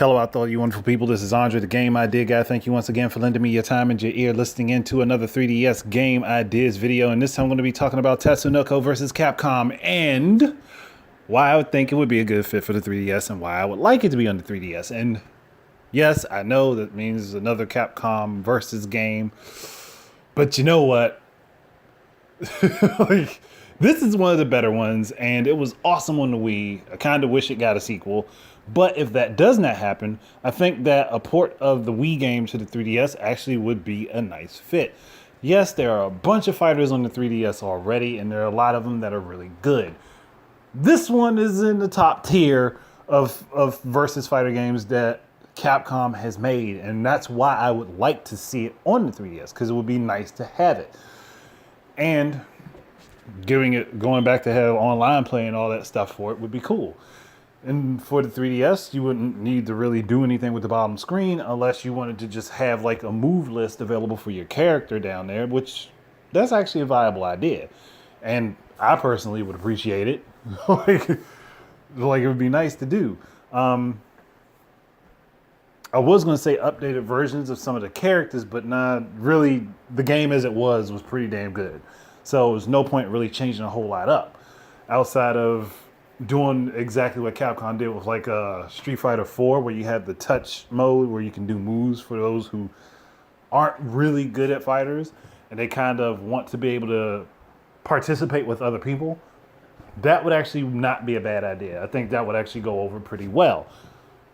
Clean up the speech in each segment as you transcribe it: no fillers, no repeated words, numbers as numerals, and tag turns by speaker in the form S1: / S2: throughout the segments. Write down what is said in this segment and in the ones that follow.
S1: Hello out there, you wonderful people. This is Andre, the Game Idea Guy. Thank you once again for lending me your time and your ear listening into another 3DS Game Ideas video. And this time I'm going to be talking about Tatsunoko versus Capcom and why I would think it would be a good fit for the 3DS and why I would like it to be on the 3DS. And yes, I know that means another Capcom versus game. But you know what? Like, this is one of the better ones, and it was awesome on the Wii. I kind of wish it got a sequel. But if that does not happen, I think that a port of the Wii game to the 3DS actually would be a nice fit. Yes, there are a bunch of fighters on the 3DS already, and there are a lot of them that are really good. This one is in the top tier of versus fighter games that Capcom has made, and that's why I would like to see it on the 3DS, because it would be nice to have it. And going back to have online play and all that stuff for it would be cool. And for the 3DS, you wouldn't need to really do anything with the bottom screen unless you wanted to just have like a move list available for your character down there, which that's actually a viable idea. And I personally would appreciate it. like it would be nice to do. I was going to say updated versions of some of the characters, but not really. The game as it was pretty damn good. So there's no point really changing a whole lot up outside of doing exactly what Capcom did with like Street Fighter 4, where you have the touch mode where you can do moves for those who aren't really good at fighters and they kind of want to be able to participate with other people. That would actually not be a bad idea. I think that would actually go over pretty well.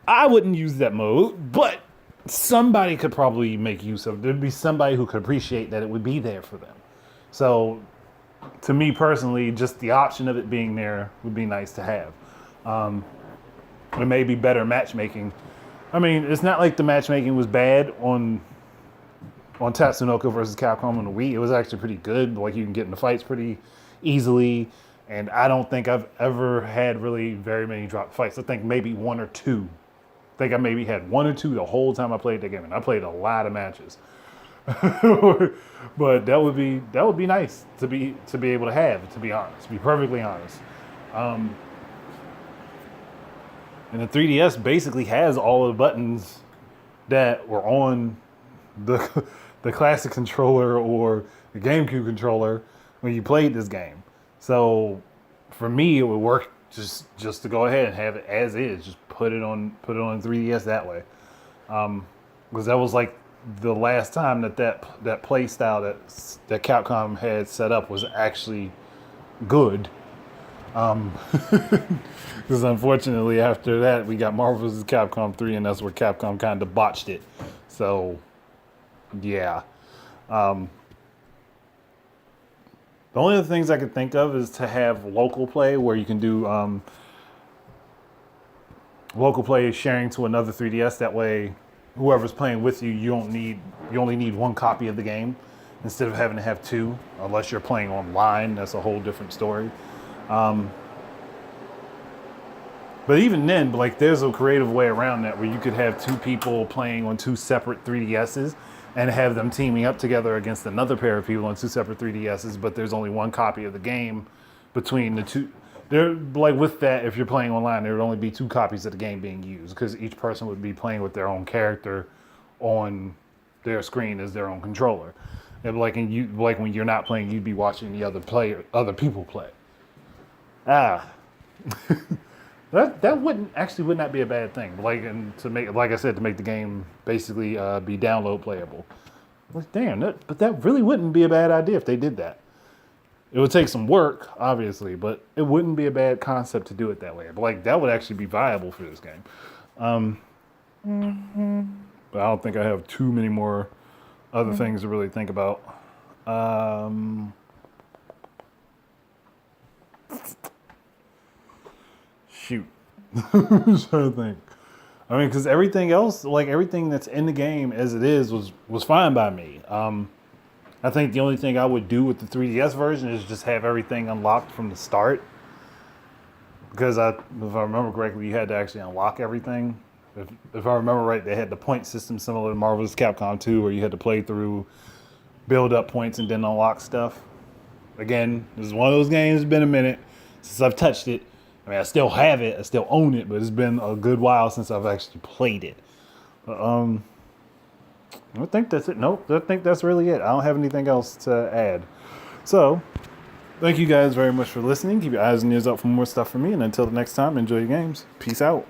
S1: I wouldn't use that mode, but somebody could probably make use of it. There'd be somebody who could appreciate that it would be there for them. So to me personally, just the option of it being there would be nice to have. It may be better matchmaking. I mean, it's not like the matchmaking was bad on Tatsunoko versus Capcom on the Wii. It was actually pretty good. Like, you can get into fights pretty easily. And I don't think I've ever had really very many drop fights. I think maybe one or two. I think I maybe had one or two the whole time I played the game. And I played a lot of matches. But that would be nice to be able to have, to be honest, to be perfectly honest. And the 3DS basically has all of the buttons that were on the classic controller or the GameCube controller when you played this game. So for me, it would work just to go ahead and have it as is. Just put it on 3DS that way, because that was like the last time that play style that Capcom had set up was actually good. Because unfortunately after that we got Marvel vs. Capcom 3, and that's where Capcom kind of botched it. So yeah. The only other things I could think of is to have local play, where you can do local play sharing to another 3DS. That way whoever's playing with you, you only need one copy of the game instead of having to have two, unless you're playing online. That's a whole different story. But even then, like, there's a creative way around that where you could have two people playing on two separate 3DSs and have them teaming up together against another pair of people on two separate 3DSs, but there's only one copy of the game between the two. There, like with that, if you're playing online, there would only be two copies of the game being used, because each person would be playing with their own character on their screen as their own controller. And like when you're not playing, you'd be watching the other people play. That would not be a bad thing. Like, and to make, like I said, to make the game basically be download playable. Like, damn, but that really wouldn't be a bad idea if they did that. It would take some work, obviously, but it wouldn't be a bad concept to do it that way. But like, that would actually be viable for this game. But I don't think I have too many more other things to really think about. Shoot. I'm trying to think. I mean, because everything else, like everything that's in the game as it is, was fine by me. I think the only thing I would do with the 3DS version is just have everything unlocked from the start. Because if I remember correctly, you had to actually unlock everything. If I remember right, they had the point system similar to Marvel vs. Capcom 2, where you had to play through, build up points, and then unlock stuff. Again, this is one of those games, it's been a minute since I've touched it. I mean, I still have it, I still own it, but it's been a good while since I've actually played it. I think that's it. Nope, I think that's really it. I don't have anything else to add. So, thank you guys very much for listening. Keep your eyes and ears out for more stuff from me. And until the next time, enjoy your games. Peace out.